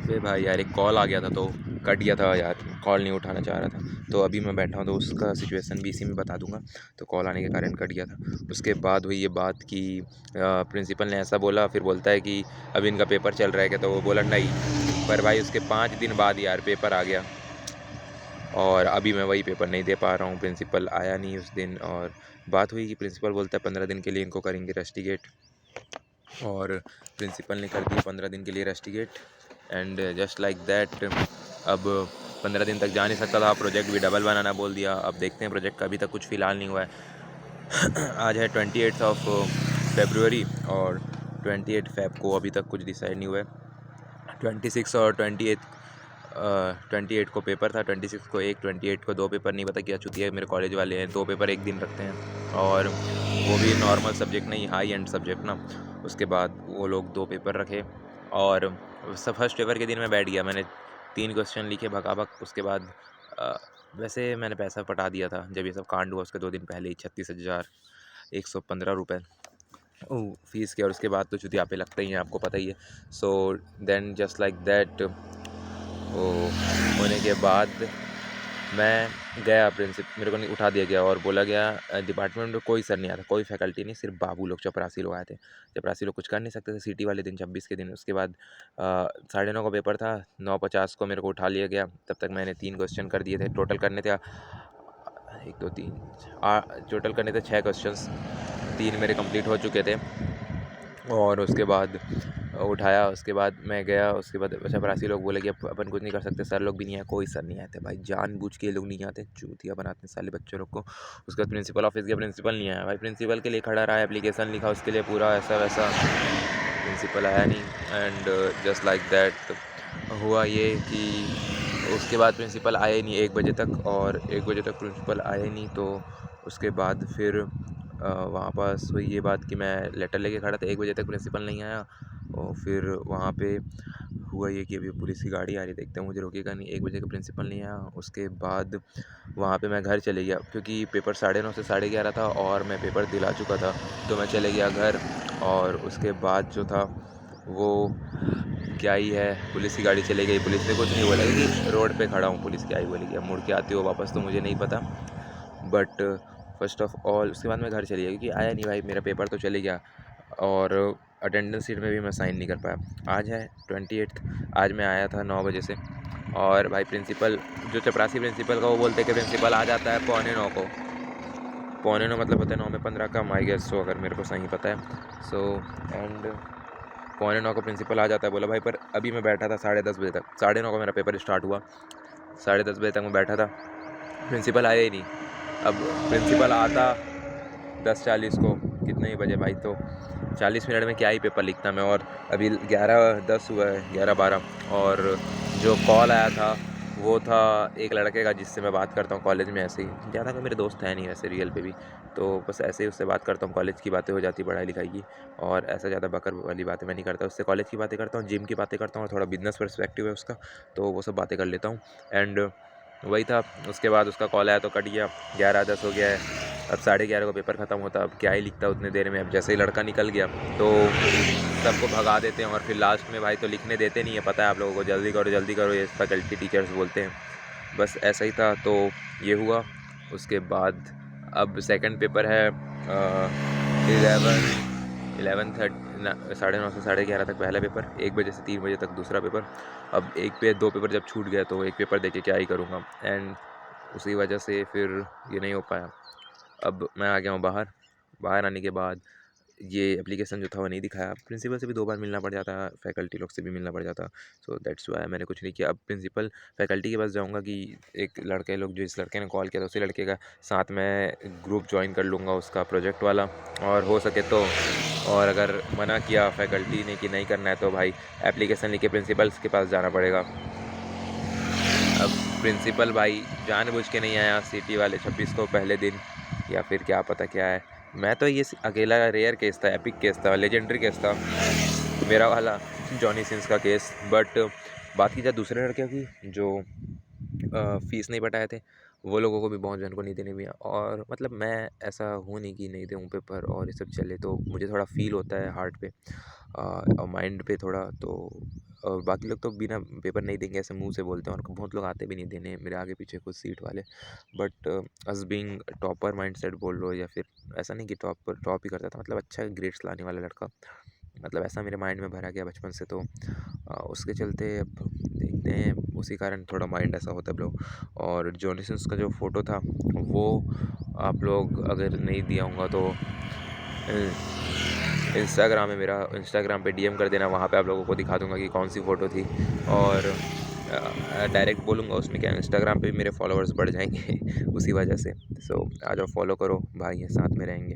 अरे भाई यार, एक कॉल आ गया था तो कट गया था यार, कॉल नहीं उठाना चाह रहा था। तो अभी मैं बैठा हूँ तो उसका सिचुएशन भी इसी में बता दूंगा। तो कॉल आने के कारण कट गया था। उसके बाद हुई ये बात कि प्रिंसिपल ने ऐसा बोला, फिर बोलता है कि अभी इनका पेपर चल रहा है क्या, तो वो बोला नहीं। पर भाई उसके 5 दिन बाद यार पेपर आ गया, और अभी मैं वही पेपर नहीं दे पा रहा हूँ। प्रिंसिपल आया नहीं उस दिन, और बात हुई कि प्रिंसिपल बोलता है 15 दिन के लिए इनको करेंगे रस्टिकेट, और प्रिंसिपल ने कर दिया 15 दिन के लिए rusticate. And just like that, अब 15 दिन तक जा नहीं सकता था, प्रोजेक्ट भी डबल बनाना बोल दिया। अब देखते हैं, प्रोजेक्ट का अभी तक कुछ फ़िलहाल नहीं हुआ है। आज है 28 ऑफ फेब्रुअरी, और 28 फेब को अभी तक कुछ डिसाइड नहीं हुआ है। 26 और 28 को पेपर था, 26 को एक, 28 को दो पेपर। नहीं पता क्या चुतिया है मेरे कॉलेज वाले हैं, दो पेपर एक दिन रखते हैं, और वो भी नॉर्मल सब्जेक्ट नहीं, हाई एंड सब्जेक्ट ना। उसके बाद वो लोग दो पेपर रखे, और सब फर्स्ट पेपर के दिन मैं बैठ गया, मैंने 3 क्वेश्चन लिखे भगाभग। उसके बाद वैसे मैंने पैसा पटा दिया था जब ये सब कांड हुआ, उसके 2 दिन पहले ही 36,115 रुपये फीस के। और उसके बाद तो चुतिया पे लगते ही हैं, आपको पता ही है। So then just like that, वो होने के बाद मैं गया, मेरे को नहीं उठा दिया गया और बोला गया डिपार्टमेंट में कोई सर नहीं आया था, कोई फैकल्टी नहीं, सिर्फ बाबू लोग, चपरासी लोग आए थे। चपरासी लोग कुछ कर नहीं सकते थे सीटी वाले दिन, 26 के दिन। उसके बाद 9:30 का पेपर था, 9:50 को मेरे को उठा लिया गया। तब तक मैंने 3 क्वेश्चन कर दिए थे, टोटल करने थे 1 2 3 टोटल करने थे 6 क्वेश्चन, 3 मेरे कंप्लीट हो चुके थे। और उसके बाद उठाया, उसके बाद मैं गया। उसके बाद चपरासी लोग बोले कि अब अपन कुछ नहीं कर सकते, सर लोग भी नहीं आए, कोई सर नहीं आए थे भाई, जानबूझ के ये लोग नहीं आते, चूतिया बनाते साले बच्चों लोग को। उसके बाद प्रिंसिपल ऑफिस गया, प्रिंसिपल नहीं आया भाई, प्रिंसिपल के लिए खड़ा रहा, एप्लीकेशन लिखा उसके लिए पूरा ऐसा वैसा, प्रिंसिपल आया नहीं। एंड जस्ट लाइक दैट हुआ ये कि उसके बाद प्रिंसिपल आए नहीं 1 बजे तक, और 1 बजे तक प्रिंसिपल आए नहीं। तो उसके बाद फिर वहाँ पास हुई ये बात कि मैं लेटर लेके खड़ा था, 1 बजे तक प्रिंसिपल नहीं आया। और फिर वहाँ पे हुआ ये कि अभी पुलिस की गाड़ी आ रही, देखते हैं मुझे रोकेगा नहीं, 1 बजे का प्रिंसिपल नहीं आया। उसके बाद वहाँ पे मैं घर चले गया, क्योंकि पेपर 9:30 से 11:30 था, और मैं पेपर दिला चुका था। तो मैं चले गया घर, और उसके बाद जो था वो क्या ही है, पुलिस की गाड़ी चली गई। पुलिस ने कुछ नहीं बोला, कि रोड पे खड़ा हूँ, पुलिस क्या ही बोलेगी, अब मुड़ के आती हो वापस तो मुझे नहीं पता। बट फर्स्ट ऑफ ऑल उसके बाद मैं घर चली गया, क्योंकि आया नहीं भाई, मेरा पेपर तो चले गया, और अटेंडेंस शीट में भी मैं साइन नहीं कर पाया। आज है 28, आज मैं आया था 9 बजे से, और भाई प्रिंसिपल, जो चपरासी प्रिंसिपल का, वो बोलते कि प्रिंसिपल आ जाता है 8:45 को। 8:45 मतलब होता है 9 में 15 का, माई गेस, सो अगर मेरे को सही पता है। सो एंड 8:45 को प्रिंसिपल आ जाता है। बोला भाई, पर अभी मैं बैठा था 10:30 बजे तक, 9:30 को मेरा पेपर स्टार्ट हुआ, 10:30 बजे तक मैं बैठा था, प्रिंसिपल आया ही नहीं। अब प्रिंसिपल आता 10:40 को, कितने ही बजे भाई, तो 40 मिनट में क्या ही पेपर लिखता मैं। और अभी 11:10 हुआ है, 11:12। और जो कॉल आया था वो था एक लड़के का, जिससे मैं बात करता हूँ कॉलेज में ऐसे ही, ज़्यादा कोई मेरे दोस्त है नहीं वैसे रियल पे भी, तो बस ऐसे ही उससे बात करता हूँ, कॉलेज की बातें हो जाती, पढ़ाई लिखाई की, और ऐसा ज़्यादा बकर वाली बातें मैं नहीं करता उससे। कॉलेज की बातें करता हूँ, जिम की बातें करता हूँ, और थोड़ा बिजनेस पर्सपेक्टिव है उसका, तो वो सब बातें कर लेता हूँ। एंड वही था। उसके बाद उसका कॉल आया तो कट गया, 11:10 हो गया है, अब 11:30 को पेपर ख़त्म होता, अब क्या ही लिखता उतने देर में। अब जैसे ही लड़का निकल गया तो सबको भगा देते हैं, और फिर लास्ट में भाई तो लिखने देते नहीं है, पता है आप लोगों को, जल्दी करो ये फैकल्टी टीचर्स बोलते हैं। बस ऐसा ही था, तो ये हुआ। उसके बाद अब सेकंड पेपर है 11:30, 9:30 से 11:30 तक पहला पेपर, 1 बजे से 3 बजे तक दूसरा पेपर। अब दो पेपर जब छूट गया तो एक पेपर देके क्या ही करूँगा, एंड उसी वजह से फिर ये नहीं हो पाया। अब मैं आ गया हूँ बाहर, बाहर आने के बाद ये एप्लीकेशन जो था वो नहीं दिखाया। प्रिंसिपल से भी 2 बार मिलना पड़ जाता, फैकल्टी लोग से भी मिलना पड़ जाता, सो दैट्स वाई मैंने कुछ नहीं किया। अब प्रिंसिपल फैकल्टी के पास जाऊंगा कि एक लड़के लोग, जो इस लड़के ने कॉल किया था उसी लड़के का साथ में ग्रुप ज्वाइन कर लूँगा उसका प्रोजेक्ट वाला, और हो सके तो, और अगर मना किया फैकल्टी ने कि नहीं करना है तो भाई एप्लीकेशन लिख के प्रिंसिपल्स के पास जाना पड़ेगा। अब प्रिंसिपल भाई जानबूझ के नहीं आया सिटी वाले 26 को पहले दिन, या फिर क्या पता क्या है। मैं तो ये अकेला रेयर केस था, एपिक केस था, लेजेंडरी केस था मेरा वाला, जॉनी सिंस का केस। बट बात की जाए दूसरे लड़कियों की, जो फ़ीस नहीं पटाए थे, वो लोगों को भी बहुत जन को नहीं देने भी हैं। और मतलब मैं ऐसा हूँ नहीं कि नहीं दूँ पेपर और ये सब चले, तो मुझे थोड़ा फ़ील होता है हार्ट पे और माइंड पे थोड़ा। तो बाकी लोग तो बिना पेपर नहीं देंगे ऐसे मुंह से बोलते हैं, और बहुत लोग आते भी नहीं देने मेरे आगे पीछे कुछ सीट वाले। But us being topper mindset बोल लो, या फिर ऐसा नहीं कि टॉप ही करता था, मतलब अच्छा ग्रेड्स लाने वाला लड़का, मतलब ऐसा मेरे माइंड में भरा गया बचपन से। तो उसके चलते अब देखते हैं, उसी कारण थोड़ा माइंड ऐसा होता है ब्रो। और जॉनसन्स का जो फ़ोटो था वो आप लोग अगर नहीं दिया होगा तो इंस्टाग्राम है मेरा, इंस्टाग्राम पे डीएम कर देना, वहाँ पे आप लोगों को दिखा दूंगा कि कौन सी फ़ोटो थी। और डायरेक्ट बोलूँगा उसमें, क्या इंस्टाग्राम पे भी मेरे फॉलोअर्स बढ़ जाएंगे उसी वजह से। सो आ जाओ फॉलो करो भाई, ये साथ में रहेंगे।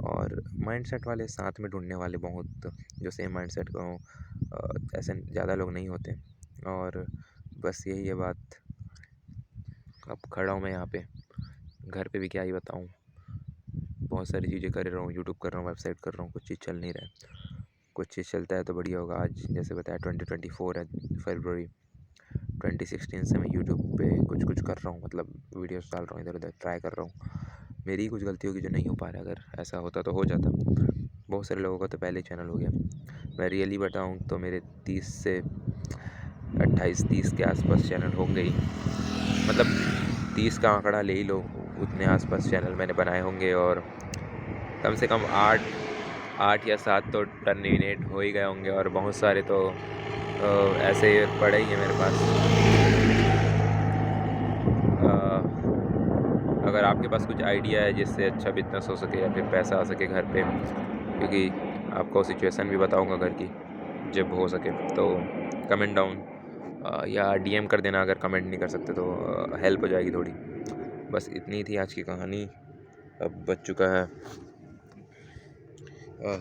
और माइंडसेट वाले साथ में ढूंढने वाले बहुत, जो सेम माइंडसेट का हो, ऐसे ज़्यादा लोग नहीं होते। और बस यही है बात। अब खड़ा हूँ मैं यहाँ पे, घर पे भी क्या ही बताऊँ, बहुत सारी चीज़ें कर रहा हूँ, यूट्यूब कर रहा हूँ, वेबसाइट कर रहा हूँ, कुछ चीज़ चल नहीं रहा है। कुछ चीज़ चलता है तो बढ़िया होगा। आज जैसे बताया 2024 है, फरवरी 2016 से मैं यूट्यूब पे कुछ कुछ कर रहा हूँ, मतलब वीडियोस डाल रहा हूँ, इधर उधर ट्राई कर रहा हूँ। मेरी ही कुछ गलती होगी जो नहीं हो पा रहा है, अगर ऐसा होता तो हो जाता। बहुत सारे लोगों का तो पहले ही चैनल हो गया। मैं रियली बताऊँ तो मेरे 30 से 28-30 के आसपास चैनल होंगे ही, मतलब 30 का आंकड़ा ले ही लो, उतने आसपास चैनल मैंने बनाए होंगे। और कम से कम 8 या 7 तो टर्मिनेट हो ही गए होंगे, और बहुत सारे तो ऐसे पड़े ही हैं मेरे पास। अगर आपके पास कुछ आइडिया है जिससे अच्छा बिजनेस हो सके या फिर पैसा आ सके घर पे, क्योंकि आपको सिचुएशन भी बताऊंगा घर की, जब हो सके तो कमेंट डाउन या डीएम कर देना। अगर कमेंट नहीं कर सकते तो हेल्प हो जाएगी थोड़ी। बस इतनी थी आज की कहानी। अब बज चुका है,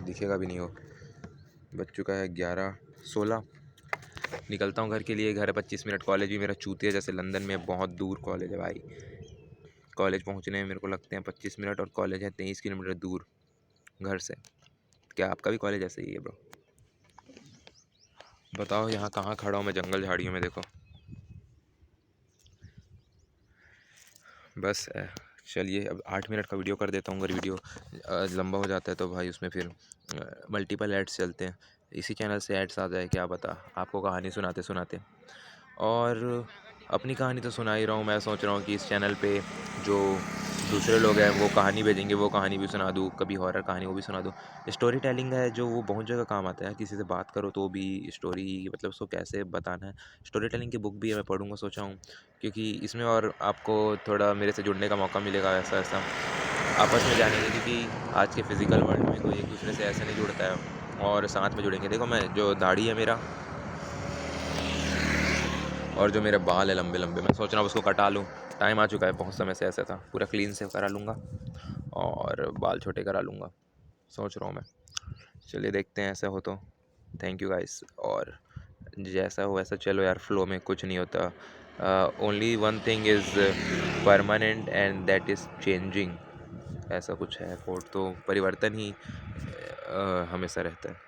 दिखेगा भी नहीं हो, बज चुका है 11:16। निकलता हूँ घर के लिए। घर है 25 मिनट, कॉलेज भी मेरा चूतिया जैसे लंदन में बहुत दूर कॉलेज है भाई। कॉलेज पहुँचने में मेरे को लगते हैं 25 मिनट, और कॉलेज है 23 किलोमीटर दूर घर से। क्या आपका भी कॉलेज ऐसे ही है ब्रो? बताओ यहाँ कहाँ खड़ा हूँ मैं, जंगल झाड़ियों में देखो। बस चलिए अब 8 मिनट का वीडियो कर देता हूँ। अगर वीडियो लंबा हो जाता है तो भाई उसमें फिर मल्टीपल एड्स चलते हैं, इसी चैनल से एड्स आ जाए क्या पता, आपको कहानी सुनाते सुनाते। और अपनी कहानी तो सुना ही रहा हूँ। मैं सोच रहा हूँ कि इस चैनल पे जो दूसरे लोग हैं वो कहानी भेजेंगे, वो कहानी भी सुना दूँ, कभी हॉरर कहानी वो भी सुना दूँ। स्टोरी टेलिंग है जो, वो बहुत जगह काम आता है। किसी से बात करो तो भी स्टोरी, मतलब उसको कैसे बताना है, स्टोरी टेलिंग की बुक भी है, मैं पढ़ूँगा सोचा हूँ। क्योंकि इसमें और आपको थोड़ा मेरे से जुड़ने का मौका मिलेगा, ऐसा ऐसा आपस में जानेंगे। क्योंकि आज के फिज़िकल वर्ल्ड में कोई एक दूसरे से ऐसे नहीं जुड़ता है, और साथ में जुड़ेंगे। देखो मैं, जो दाढ़ी है मेरा और जो मेरे बाल है लंबे लंबे, मैं सोच रहा हूँ उसको कटा लूँ। टाइम आ चुका है, बहुत समय से ऐसा था, पूरा क्लीन से करा लूँगा और बाल छोटे करा लूँगा, सोच रहा हूँ मैं। चलिए देखते हैं, ऐसा हो तो थैंक यू गाइस। और जैसा हो वैसा चलो यार, फ्लो में कुछ नहीं होता। Only one thing is permanent and that is changing, ऐसा कुछ है कोट। तो परिवर्तन ही हमेशा रहता है।